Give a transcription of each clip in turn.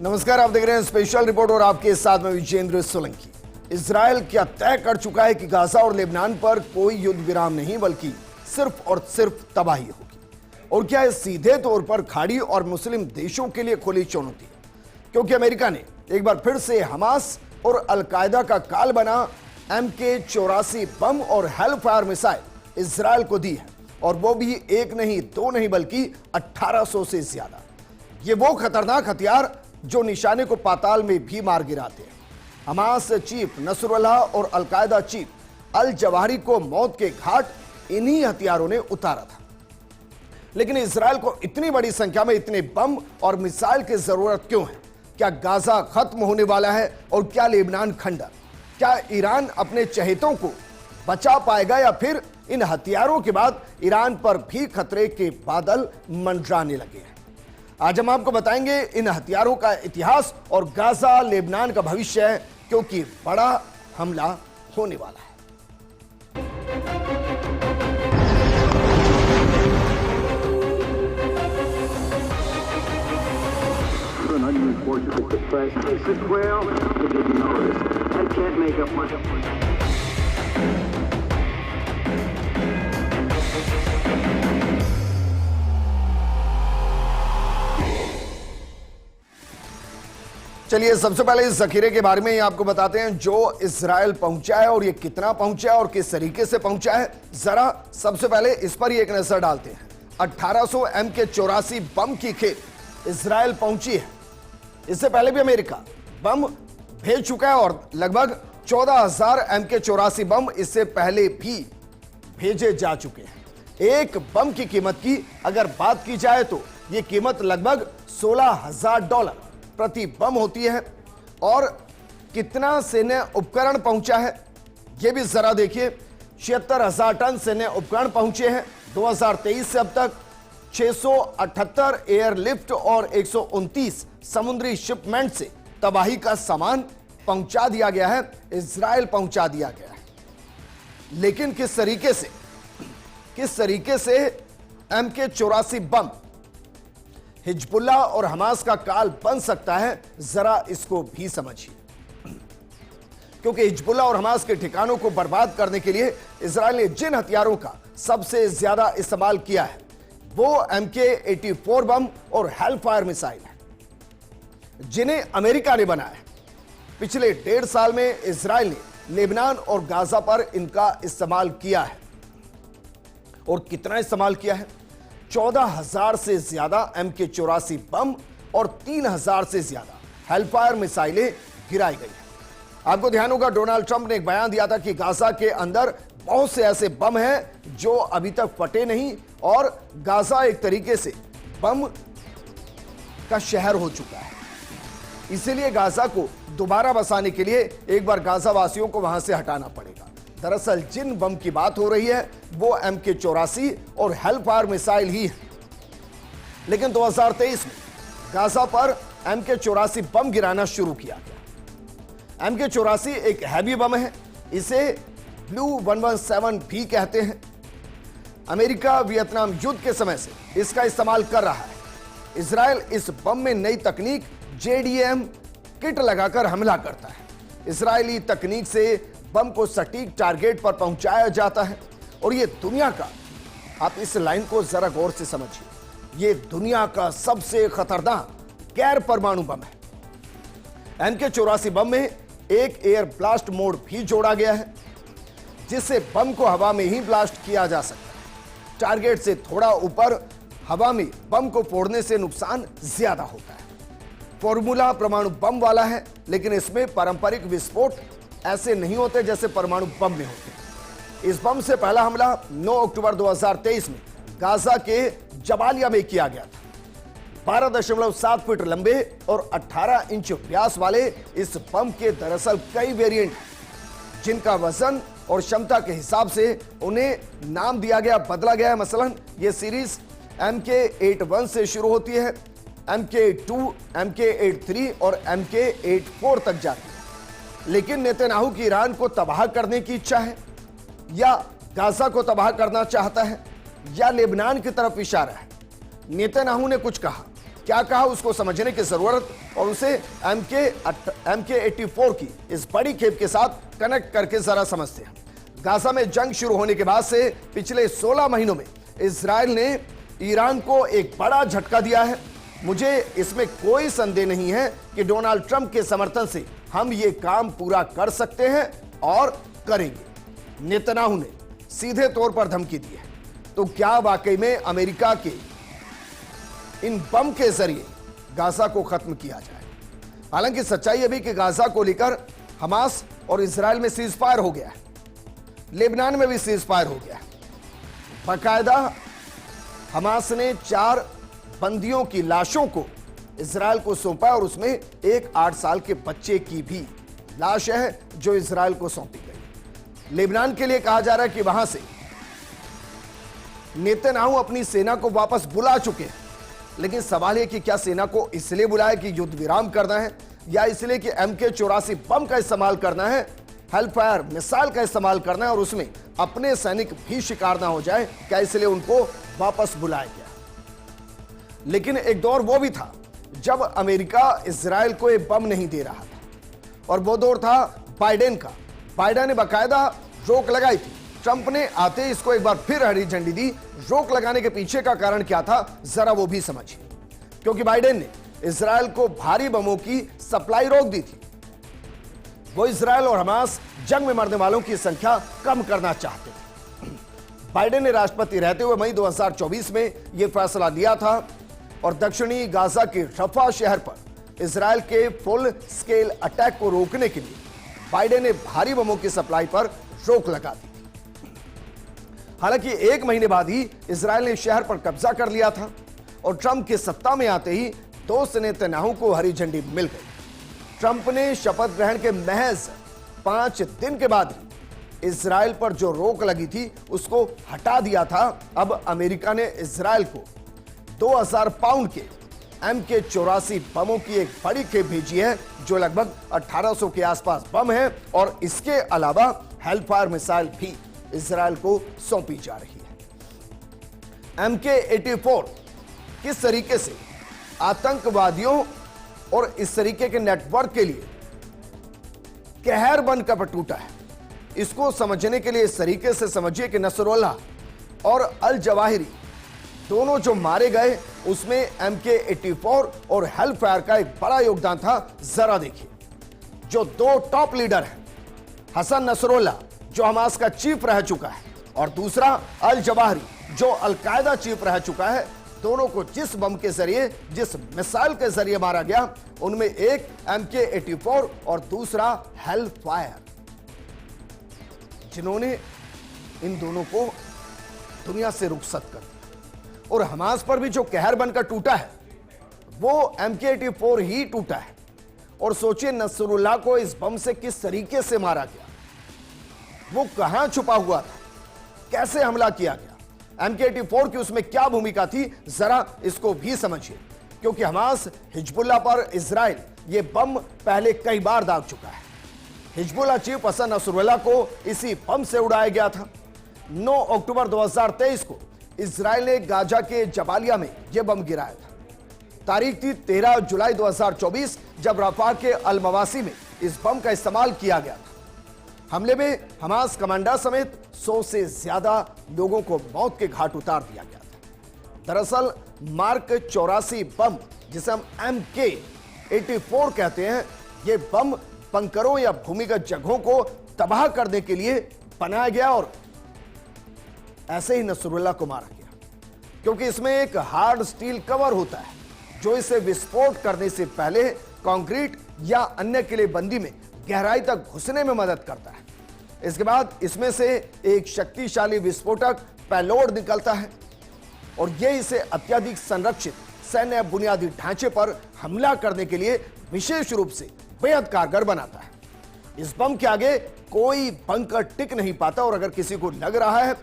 नमस्कार, आप देख रहे हैं स्पेशल रिपोर्ट और आपके साथ में विजेंद्र सोलंकी। इजराइल क्या तय कर चुका है कि गाजा और लेबनान पर कोई युद्ध विराम नहीं बल्कि सिर्फ और सिर्फ तबाही होगी। और क्या है सीधे तौर पर खाड़ी और मुस्लिम देशों के लिए खुली चुनौती है, क्योंकि अमेरिका ने एक बार फिर से हमास और अलकायदा का काल बना MK-84 बम और हेलफायर मिसाइल इजराइल को दी है, और वो भी एक नहीं दो नहीं बल्कि 1800 से ज्यादा। ये वो खतरनाक हथियार जो निशाने को पाताल में भी मार गिराते हैं। हमास चीफ नसरुल्लाह और अलकायदा चीफ अल जवाहिरी को मौत के घाट इन्हीं हथियारों ने उतारा था। लेकिन इजराइल को इतनी बड़ी संख्या में इतने बम और मिसाइल की जरूरत क्यों है? क्या गाजा खत्म होने वाला है और क्या लेबनान खंडर? क्या ईरान अपने चहेतों को बचा पाएगा या फिर इन हथियारों के बाद ईरान पर भी खतरे के बादल मंडराने लगे हैं? आज हम आपको बताएंगे इन हथियारों का इतिहास और गाजा लेबनान का भविष्य, क्योंकि बड़ा हमला होने वाला है। चलिए सबसे पहले इस जखीरे के बारे में ही आपको बताते हैं जो इजराइल पहुंचा है और ये कितना पहुंचा है और किस तरीके से पहुंचा है। जरा सबसे पहले इस पर ही एक नजर डालते हैं। 1800 MK-84 बम की खेप इजराइल पहुंची है। इससे पहले भी अमेरिका बम भेज चुका है और लगभग 14,000 MK-84 बम इससे पहले भी भेजे जा चुके हैं। एक बम की कीमत की अगर बात की जाए तो यह कीमत लगभग $16,000 प्रति बम होती है। और कितना सैन्य उपकरण पहुंचा है यह भी जरा देखिए। 76,000 टन सैन्य उपकरण पहुंचे हैं 2023 से अब तक। 678 एयरलिफ्ट और 129 समुद्री शिपमेंट से तबाही का सामान पहुंचा दिया गया है, इजराइल पहुंचा दिया गया है। लेकिन किस तरीके से MK-84 बम हिजबुल्ला और हमास का काल बन सकता है, जरा इसको भी समझिए। क्योंकि हिजबुल्ला और हमास के ठिकानों को बर्बाद करने के लिए इजराइल ने जिन हथियारों का सबसे ज्यादा इस्तेमाल किया है वो MK-84 बम और हेलफायर मिसाइल है, जिन्हें अमेरिका ने बनाया। पिछले 1.5 साल में इजराइल ने लेबनान और गाजा पर इनका इस्तेमाल किया है। और कितना इस्तेमाल किया है? 14,000 से ज्यादा MK-84 बम और 3,000 से ज्यादा हेलफायर मिसाइलें गिराई गई है। आपको ध्यान होगा डोनाल्ड ट्रंप ने एक बयान दिया था कि गाजा के अंदर बहुत से ऐसे बम हैं जो अभी तक फटे नहीं, और गाजा एक तरीके से बम का शहर हो चुका है। इसीलिए गाजा को दोबारा बसाने के लिए एक बार गाजा वासियों को वहां से हटाना पड़ेगा। दरअसल जिन बम की बात हो रही है वो MK-84 और हेलफायर मिसाइल ही है। लेकिन 2023 में गाजा पर MK-84 बम गिराना शुरू किया गया। MK-84 एक हैवी बम है, इसे ब्लू 117 भी कहते हैं। अमेरिका वियतनाम युद्ध के समय से इसका इस्तेमाल कर रहा है। इजराइल इस बम में नई तकनीक JDAM किट लगाकर हमला करता है। इजरायली तकनीक से बम को सटीक टारगेट पर पहुंचाया जाता है। और यह दुनिया का, आप इस लाइन को जरा गौर से समझिए, यह दुनिया का सबसे खतरनाक गैर परमाणु बम है। MK-84 बम में एक एयर ब्लास्ट मोड भी जोड़ा गया है, जिससे बम को हवा में ही ब्लास्ट किया जा सकता है। टारगेट से थोड़ा ऊपर हवा में बम को फोड़ने से नुकसान ज्यादा होता है। फॉर्मूला परमाणु बम वाला है, लेकिन इसमें पारंपरिक विस्फोट ऐसे नहीं होते जैसे परमाणु बम में होते। इस बम से पहला हमला 9 अक्टूबर 2023 में गाजा के जबालिया में किया गया था। 12.7 फीट लंबे और 18 इंच व्यास वाले इस बम के दरअसल कई वेरिएंट हैं, जिनका वजन और क्षमता के हिसाब से उन्हें नाम दिया गया, बदला गया है। मसलन ये सीरीज MK-81 से शुरू होती है, MK-2, MK-83 और MK-84 तक जाती है। लेकिन नेतन्याहू की ईरान को तबाह करने की इच्छा है, या गाजा को तबाह करना चाहता है, या लेबनान की तरफ इशारा है? नेतन्याहू ने कुछ कहा क्या कहा उसको समझने की जरूरत और उसे MK-84 की इस बड़ी खेप के साथ कनेक्ट करके जरा समझते हैं। गाजा में जंग शुरू होने के बाद से पिछले 16 महीनों में इजराइल ने ईरान को एक बड़ा झटका दिया है। मुझे इसमें कोई संदेह नहीं है कि डोनाल्ड ट्रंप के समर्थन से हम ये काम पूरा कर सकते हैं और करेंगे। नेतन्याहू ने सीधे तौर पर धमकी दी है। तो क्या वाकई में अमेरिका के इन बम के जरिए गाजा को खत्म किया जाए? हालांकि सच्चाई यह भी कि गाजा को लेकर हमास और इजराइल में सीज फायर हो गया है, लेबनान में भी सीज फायर हो गया है। बाकायदा हमास ने 4 बंदियों की लाशों को इजराइल को सौंपा और उसमें एक 8 साल के बच्चे की भी लाश है जो इजराइल को सौंपी गई। लेबनान के लिए कहा जा रहा है कि वहां से नेतन्याहू अपनी सेना को वापस बुला चुके हैं, लेकिन सवाल है कि क्या सेना को इसलिए बुलाया कि युद्ध विराम करना है या इसलिए कि MK-84 बम का इस्तेमाल करना है, हेलफायर मिसाइल का इस्तेमाल करना है और उसमें अपने सैनिक भी शिकार ना हो जाए, क्या इसलिए उनको वापस बुलाया गया? लेकिन एक दौर वो भी था जब अमेरिका इजराइल को एक बम नहीं दे रहा था और वो दौर था बाइडेन का। बाइडेन ने बाकायदा रोक लगाई थी। ट्रंप ने आते ही इसको एक बार फिर हरी झंडी दी। रोक लगाने के पीछे का कारण क्या था, जरा वो भी समझिए। क्योंकि बाइडेन ने इजराइल को भारी बमों की सप्लाई रोक दी थी। वो इजराइल और हमास जंग में मरने वालों की संख्या कम करना चाहते थे। बाइडेन ने राष्ट्रपति रहते हुए मई 2024 में यह फैसला लिया था और दक्षिणी गाजा के रफा शहर पर इजराइल के फुल स्केल अटैक को रोकने के लिए बाइडेन ने भारी बमों की सप्लाई पर रोक लगा दी थी। हालांकि 1 महीने बाद ही इजराइल ने शहर पर कब्जा कर लिया था और ट्रंप के सत्ता में आते ही दोस्त नेतन्याहू को हरी झंडी मिल गई। ट्रंप ने शपथ ग्रहण के महज 5 दिन के बाद ही इजराइल पर जो रोक लगी थी उसको हटा दिया था। अब अमेरिका ने इजराइल को 2000 पाउंड के MK-84 बमों की एक बड़ी खेप भेजी है जो लगभग 1800 के आसपास बम है और इसके अलावा हेलफायर मिसाइल भी इजराइल को सौंपी जा रही है। MK-84 किस तरीके से आतंकवादियों और इस तरीके के नेटवर्क के लिए कहर बनकर टूटा है, इसको समझने के लिए इस तरीके से समझिए कि नसरुल्लाह और अल जवाहिरी दोनों जो मारे गए उसमें MK-84 और हेलफायर का एक बड़ा योगदान था। जरा देखिए, जो 2 टॉप लीडर हैं, हसन नसरुल्लाह जो हमास का चीफ रह चुका है और दूसरा अल जवाहिरी जो अल-कायदा चीफ रह चुका है, दोनों को जिस बम के जरिए, जिस मिसाइल के जरिए मारा गया, उनमें एक MK-84 और दूसरा हेलफायर, जिन्होंने इन दोनों को दुनिया से रुखसत कर दिया। और हमास पर भी जो कहर बनकर टूटा है वो MK-84 ही टूटा है। और सोचिए नसरुल्लाह को इस बम से किस तरीके से मारा गया, वो कहां छुपा हुआ था, कैसे हमला किया गया, MK-84 की उसमें क्या भूमिका थी, जरा इसको भी समझिए। क्योंकि हमास हिजबुल्लाह पर इजराइल ये बम पहले कई बार दाग चुका है। हिजबुल्लाह चीफ हसन नसरुल्लाह को इसी बम से उड़ाया गया था। 9 अक्टूबर 2023 को इजराइल ने गाजा के जबालिया में यह बम गिराया था। तारीख थी 13 जुलाई 2024 जब रफा के अल मवासी में इस बम का इस्तेमाल किया गया था। हमले में हमास कमांडर समेत 100 से ज्यादा लोगों को मौत के घाट उतार दिया गया था। दरअसल मार्क 84 बम, जिसे हम MK-84 कहते हैं, यह बम बंकरों या भूमिगत जगहों को तबाह करने के लिए बनाया गया और ऐसे ही नसरुल्लाह को मारा गया। क्योंकि इसमें एक हार्ड स्टील कवर होता है जो इसे विस्फोट करने से पहले कंक्रीट या अन्य किलेबंदी में गहराई तक घुसने में मदद करता है। इसके बाद इसमें से एक शक्तिशाली विस्फोटक पेलोड निकलता है और यह इसे अत्यधिक संरक्षित सैन्य बुनियादी ढांचे पर हमला करने के लिए विशेष रूप से बेहद कारगर बनाता है। इस बम के आगे कोई बंकर टिक नहीं पाता और अगर किसी को लग रहा है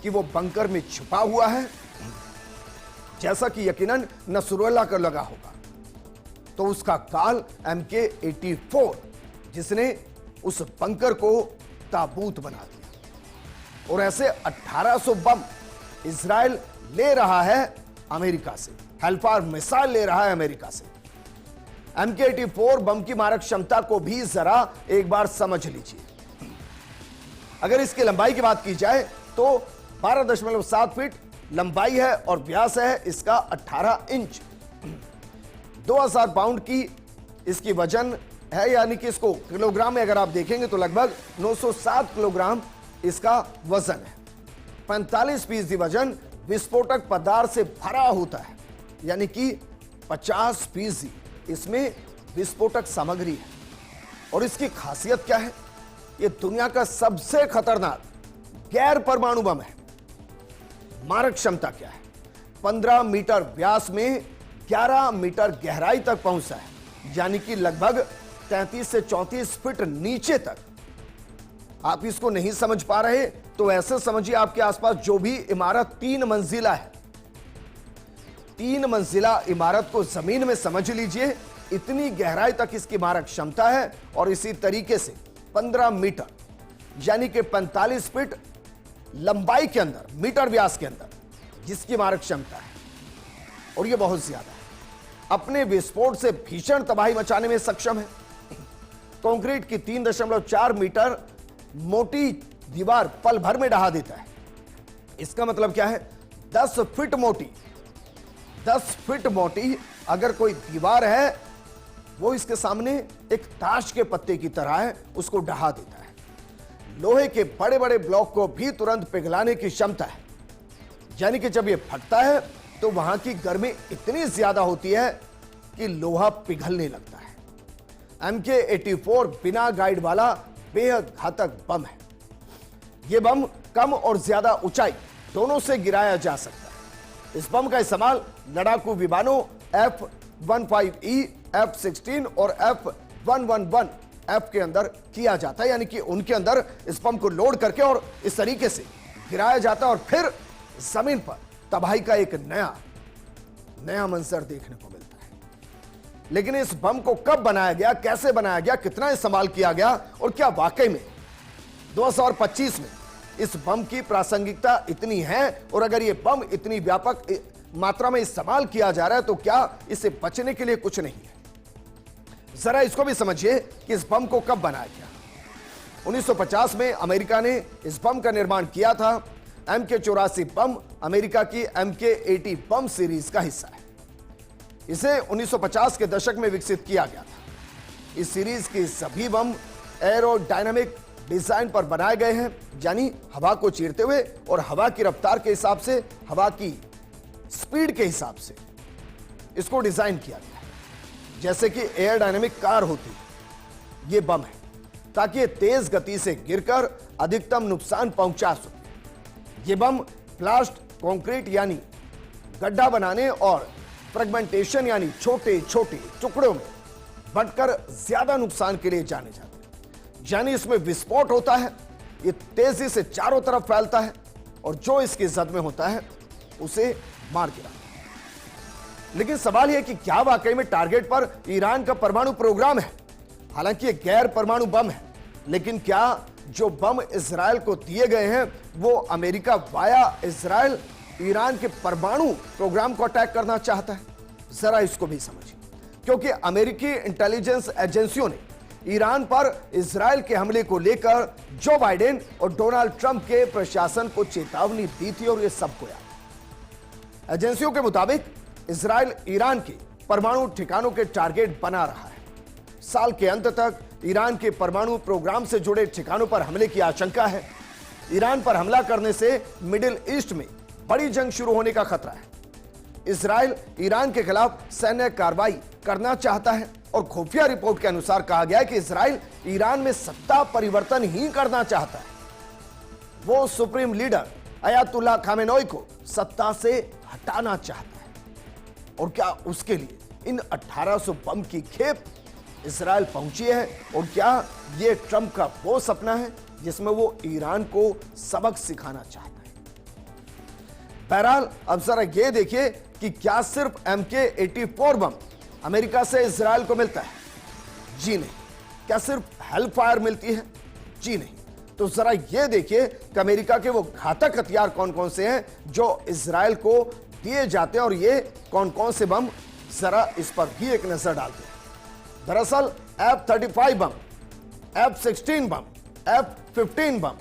कि वो बंकर में छुपा हुआ है, जैसा कि यकीनन नसरुल्लाह को लगा होगा, तो उसका काल MK-84 जिसने उस बंकर को ताबूत बना दिया। और ऐसे 1800 बम इजराइल ले रहा है अमेरिका से। हेलफायर मिसाइल ले रहा है अमेरिका से। MK-84 बम की मारक क्षमता को भी जरा एक बार समझ लीजिए। अगर इसकी लंबाई की बात की जाए तो 12.7 फीट लंबाई है और व्यास है इसका 18 इंच। 2000 पाउंड की इसकी वजन है, यानी कि इसको किलोग्राम में अगर आप देखेंगे तो लगभग 907 किलोग्राम इसका वजन है। 45% वजन विस्फोटक पदार्थ से भरा होता है, यानी कि 50% इसमें विस्फोटक सामग्री है। और इसकी खासियत क्या है? यह दुनिया का सबसे खतरनाक गैर परमाणु बम है। मारक क्षमता क्या है? 15 मीटर व्यास में 11 मीटर गहराई तक पहुंचता है, यानी कि लगभग 33 से 34 फीट नीचे तक। आप इसको नहीं समझ पा रहे तो ऐसे समझिए आपके आसपास जो भी इमारत 3 मंजिला है, 3 मंजिला इमारत को जमीन में समझ लीजिए, इतनी गहराई तक इसकी मारक क्षमता है। और इसी तरीके से 15 मीटर यानी कि 45 फीट लंबाई के अंदर, मीटर व्यास के अंदर जिसकी मारक क्षमता है, और यह बहुत ज्यादा है। अपने विस्फोट से भीषण तबाही मचाने में सक्षम है। कंक्रीट की 3.4 मीटर मोटी दीवार पल भर में ढहा देता है। इसका मतलब क्या है? 10 फीट मोटी, 10 फीट मोटी अगर कोई दीवार है, वो इसके सामने एक ताश के पत्ते की तरह है, उसको ढहा देता है। लोहे के बड़े बड़े ब्लॉक को भी तुरंत पिघलाने की क्षमता है, यानी कि जब ये फटता है तो वहां की गर्मी इतनी ज्यादा होती है कि लोहा पिघलने लगता है। MK-84 बिना गाइड वाला बेहद घातक बम है। यह बम कम और ज्यादा ऊंचाई दोनों से गिराया जा सकता है। इस बम का इस्तेमाल लड़ाकू विमानों F-15E, F-16 और F-111F के अंदर किया जाता है, यानी कि उनके अंदर इस बम को लोड करके और इस तरीके से गिराया जाता है और फिर जमीन पर तबाही का एक नया मंजर देखने को मिलता है। लेकिन इस बम को कब बनाया गया, कैसे बनाया गया, कितना इस्तेमाल किया गया और क्या वाकई में 2025 में इस बम की प्रासंगिकता इतनी है, और अगर यह बम इतनी व्यापक मात्रा में इस्तेमाल किया जा रहा है तो क्या इसे बचने के लिए कुछ नहीं है? जरा इसको भी समझिए कि इस बम को कब बनाया गया। 1950 में अमेरिका ने इस बम का निर्माण किया था। MK-84 बम अमेरिका की MK-80 बम सीरीज का हिस्सा है। इसे 1950 के दशक में विकसित किया गया था। इस सीरीज के सभी बम एरोडायनामिक डिजाइन पर बनाए गए हैं, यानी हवा को चीरते हुए और हवा की रफ्तार के हिसाब से, हवा की स्पीड के हिसाब से इसको डिजाइन किया गया है। जैसे कि एयरडायनामिक कार होती है, यह बम है, ताकि तेज गति से गिरकर अधिकतम नुकसान पहुंचा सके। यह बम ब्लास्ट, कंक्रीट यानी गड्ढा बनाने और फ्रेगमेंटेशन यानी छोटे छोटे टुकड़ों में बंटकर ज्यादा नुकसान के लिए जाने जाते हैं। यानी इसमें विस्फोट होता है, यह तेजी से चारों तरफ फैलता है और जो इसकी जद में होता है उसे मार गिराता है। लेकिन सवाल यह कि क्या वाकई में टारगेट पर ईरान का परमाणु प्रोग्राम है? हालांकि यह गैर परमाणु बम है, लेकिन क्या जो बम इजराइल को दिए गए हैं वो अमेरिका वाया इजराइल ईरान के परमाणु प्रोग्राम को अटैक करना चाहता है? जरा इसको भी समझिए, क्योंकि अमेरिकी इंटेलिजेंस एजेंसियों ने ईरान पर इजराइल के हमले को लेकर जो बाइडेन और डोनाल्ड ट्रंप के प्रशासन को चेतावनी दी थी, और यह सबको याद। एजेंसियों के मुताबिक इजराइल ईरान के परमाणु ठिकानों के टारगेट बना रहा है। साल के अंत तक ईरान के परमाणु प्रोग्राम से जुड़े ठिकानों पर हमले की आशंका है। ईरान पर हमला करने से मिडिल ईस्ट में बड़ी जंग शुरू होने का खतरा है। इजराइल ईरान के खिलाफ सैन्य कार्रवाई करना चाहता है और खुफिया रिपोर्ट के अनुसार कहा गया है कि इजराइल ईरान में सत्ता परिवर्तन ही करना चाहता है। वो सुप्रीम लीडर अयातुल्लाह खामेनेई को सत्ता से हटाना चाहता है। और क्या उसके लिए इन 1800 बम की खेप इजराइल पहुंची है? और क्या यह ट्रंप का वो सपना है जिसमें वो ईरान को सबक सिखाना चाहता है? बहरहाल अब जरा यह देखिए कि क्या सिर्फ MK-84 बम अमेरिका से इजराइल को मिलता है? जी नहीं। क्या सिर्फ हेलफायर मिलती है? जी नहीं। तो जरा यह देखिए कि अमेरिका के वो घातक हथियार कौन कौन से हैं जो इजराइल को दिए जाते हैं। और ये कौन कौन से बम, जरा इस पर भी एक नजर डालते हैं। दरअसल F-35 बम, F-16 बम, F-15 बम,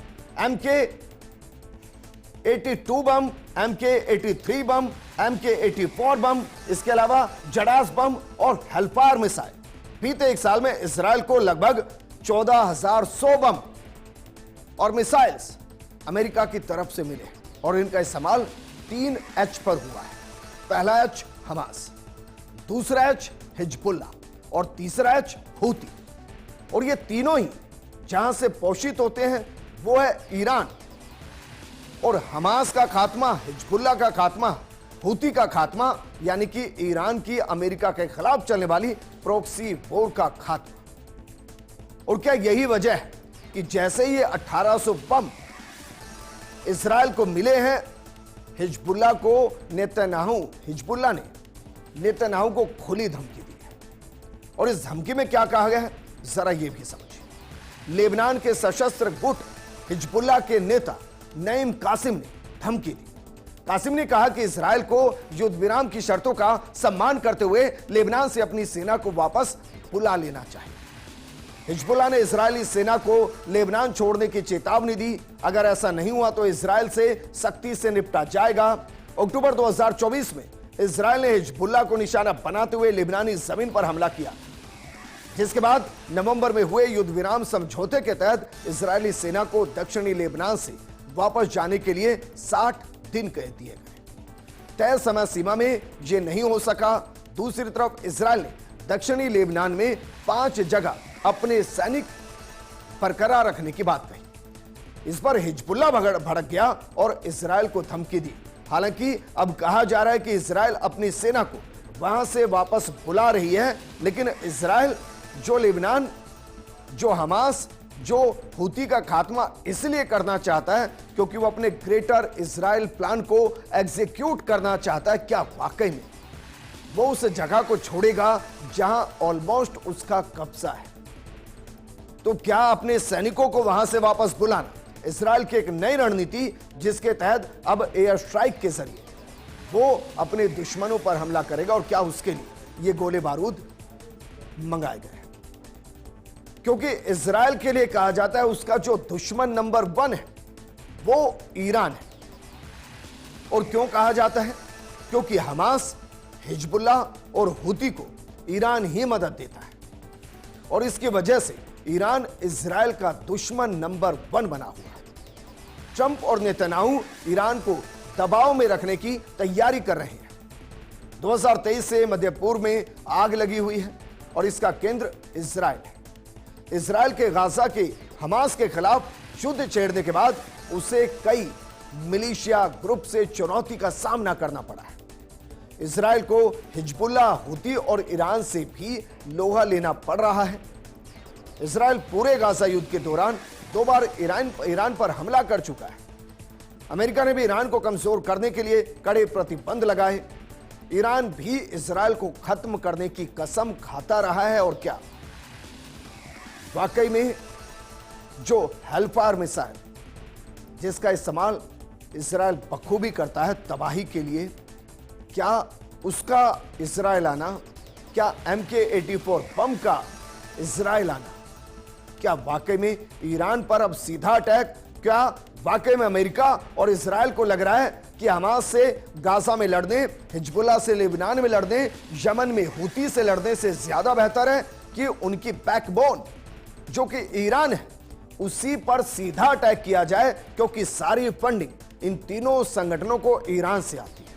MK-82 बम, MK-83 बम, MK-84 बम, इसके अलावा जडास बम और हेलफायर मिसाइल। बीते एक साल में इजराइल को लगभग 14,100 बम और मिसाइल्स अमेरिका की तरफ से मिले और इनका इस्तेमाल 3 H पर हुआ है। पहला H हमास, दूसरा H हिजबुल्ला और तीसरा H हूती। और ये तीनों ही जहां से पोषित होते हैं वो है ईरान। और हमास का खात्मा, हिजबुल्ला का खात्मा, हूती का खात्मा, यानी कि ईरान की अमेरिका के खिलाफ चलने वाली प्रॉक्सी वॉर का खात्मा। और क्या यही वजह है कि जैसे ही 1800 बम इजराइल को मिले हैं, हिजबुल्ला ने नेतन्याहू को खुली धमकी दी है। और इस धमकी में क्या कहा गया है, जरा ये भी समझिए। लेबनान के सशस्त्र गुट हिजबुल्ला के नेता नईम कासिम ने धमकी दी। कासिम ने कहा कि इजराइल को युद्ध विराम की शर्तों का सम्मान करते हुए लेबनान से अपनी सेना को वापस बुला लेना चाहिए। हिजबुल्ला ने इजरायली सेना को लेबनान छोड़ने की चेतावनी दी। अगर ऐसा नहीं हुआ तो इजराइल से सख्ती से निपटा जाएगा। अक्टूबर 2024 में इजराइल ने हिजबुल्ला को निशाना बनाते हुए लेबनानी जमीन पर हमला किया, जिसके बाद नवंबर में हुए युद्ध विराम समझौते के तहत इजरायली सेना को दक्षिणी लेबनान से वापस जाने के लिए 60 दिन कह दिए गए। तय समय सीमा में यह नहीं हो सका। दूसरी तरफ इजराइल ने दक्षिणी लेबनान में 5 जगह अपने सैनिक बरकरार रखने की बात कही। इस पर हिजबुल्ला भड़क गया और इजराइल को धमकी दी। हालांकि अब कहा जा रहा है कि इजराइल अपनी सेना को वहां से वापस बुला रही है, लेकिन इजराइल जो लेबनान, जो हमास, जो हूती का खात्मा इसलिए करना चाहता है क्योंकि वो अपने ग्रेटर इजराइल प्लान को एग्जीक्यूट करना चाहता है। क्या वाकई में वो उस जगह को छोड़ेगा जहां ऑलमोस्ट उसका कब्जा है? तो क्या अपने सैनिकों को वहां से वापस बुलाना इजराइल की एक नई रणनीति, जिसके तहत अब एयर स्ट्राइक के जरिए वो अपने दुश्मनों पर हमला करेगा? और क्या उसके लिए ये गोले बारूद मंगाए गए? क्योंकि इजराइल के लिए कहा जाता है उसका जो दुश्मन नंबर 1 है वो ईरान है। और क्यों कहा जाता है? क्योंकि हमास, हिजबुल्ला और हूती को ईरान ही मदद देता है और इसकी वजह से ईरान इजराइल का दुश्मन नंबर 1 बना हुआ है। ट्रंप और नेतन्याहू ईरान को दबाव में रखने की तैयारी कर रहे हैं। 2023 से मध्य पूर्व में आग लगी हुई है और इसका केंद्र इजराइल है। इजराइल के गाजा के हमास के खिलाफ युद्ध छेड़ने के बाद उसे कई मिलिशिया ग्रुप से चुनौती का सामना करना पड़ा है। इजराइल को हिजबुल्ला, हूती और ईरान से भी लोहा लेना पड़ रहा है। इजराइल पूरे गाजा युद्ध के दौरान 2 बार ईरान पर हमला कर चुका है। अमेरिका ने भी ईरान को कमजोर करने के लिए कड़े प्रतिबंध लगाए। ईरान भी इजराइल को खत्म करने की कसम खाता रहा है। और क्या वाकई में जो हेलफायर मिसाइल, जिसका इस्तेमाल इजराइल बखूबी करता है तबाही के लिए, क्या उसका इजराइल आना, क्या MK-84 बम का इजराइल आना, क्या वाकई में ईरान पर अब सीधा अटैक? क्या वाकई में अमेरिका और इजराइल को लग रहा है कि हमास से गाजा में लड़ने, हिजबुल्ला से लेबनान में लड़ने, यमन में हूती से लड़ने से ज्यादा बेहतर है कि उनकी बैकबोन जो कि ईरान है उसी पर सीधा अटैक किया जाए? क्योंकि सारी फंडिंग इन तीनों संगठनों को ईरान से आती है।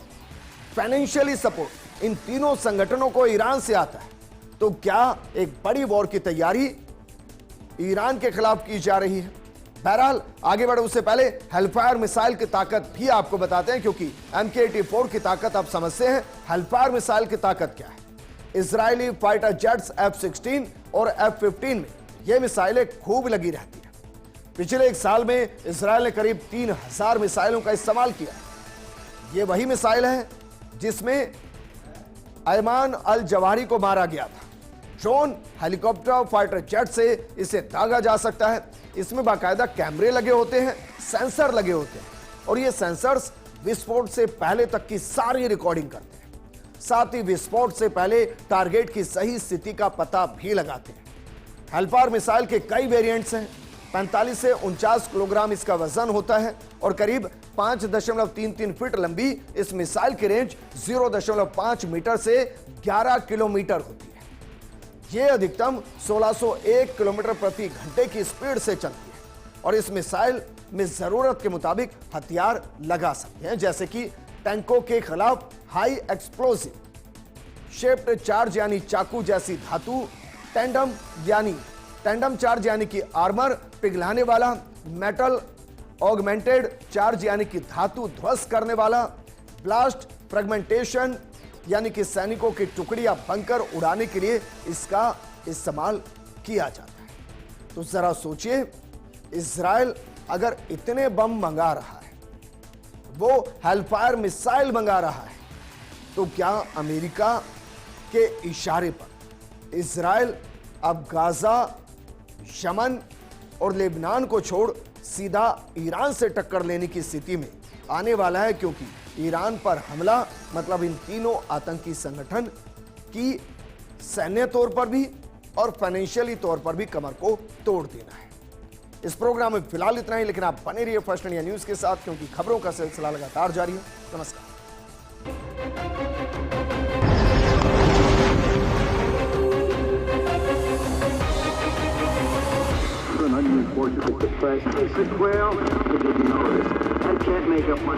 फाइनेंशियली सपोर्ट इन तीनों संगठनों को ईरान से आता है। तो क्या एक बड़ी वॉर की तैयारी ईरान के खिलाफ की जा रही है? बहरहाल आगे बढ़े उससे पहले हेलफायर मिसाइल की ताकत भी आपको बताते हैं, क्योंकि MK-84 की ताकत आप समझते हैं। हेलफायर मिसाइल की ताकत क्या है? इजरायली फाइटर जेट्स F-16 और F-15 में यह मिसाइलें खूब लगी रहती है। पिछले एक साल में इजरायल ने करीब 3000 मिसाइलों का इस्तेमाल किया। यह वही मिसाइल है जिसमें अयमान अल जवाहिरी को मारा गया था। ड्रोन, हेलीकॉप्टर, फाइटर जेट से इसे दागा जा सकता है। इसमें बाकायदा कैमरे लगे होते हैं, सेंसर लगे होते हैं और ये सेंसर्स विस्फोट से पहले तक की सारी रिकॉर्डिंग करते हैं। साथ ही विस्फोट से पहले टारगेट की सही स्थिति का पता भी लगाते हैं। हेलफायर मिसाइल के कई वेरिएंट्स हैं। 45 से 49 किलोग्राम इसका वजन होता है और करीब 5.33 फीट लंबी इस मिसाइल की रेंज 0.5 मीटर से 11 किलोमीटर होती है। यह अधिकतम 1601 किलोमीटर प्रति घंटे की स्पीड से चलती है और इस मिसाइल में जरूरत के मुताबिक हथियार लगा सकते हैं, जैसे कि टैंकों के खिलाफ हाई एक्सप्लोसिव, शेप्ड चार्ज यानी चाकू जैसी धातु, टेंडम चार्ज यानी कि आर्मर पिघलाने वाला, मेटल ऑगमेंटेड चार्ज यानी कि धातु ध्वस्त करने वाला, ब्लास्ट फ्रेगमेंटेशन यानी कि सैनिकों की टुकड़ियां बनकर उड़ाने के लिए इसका इस्तेमाल किया जाता है। तो जरा सोचिए, इजराइल अगर इतने बम मंगा रहा है, वो हेलफायर मिसाइल मंगा रहा है, तो क्या अमेरिका के इशारे पर इजराइल अब गाजा, यमन और लेबनान को छोड़ सीधा ईरान से टक्कर लेने की स्थिति में आने वाला है? क्योंकि ईरान पर हमला मतलब इन तीनों आतंकी संगठन की सैन्य तौर पर भी और फाइनेंशियली तौर पर भी कमर को तोड़ देना है। इस प्रोग्राम में फिलहाल इतना ही, लेकिन आप बने रहिए फर्स्ट इंडिया न्यूज के साथ, क्योंकि खबरों का सिलसिला लगातार जारी है। नमस्कार। Unfortunately, the press, well, I can't make up my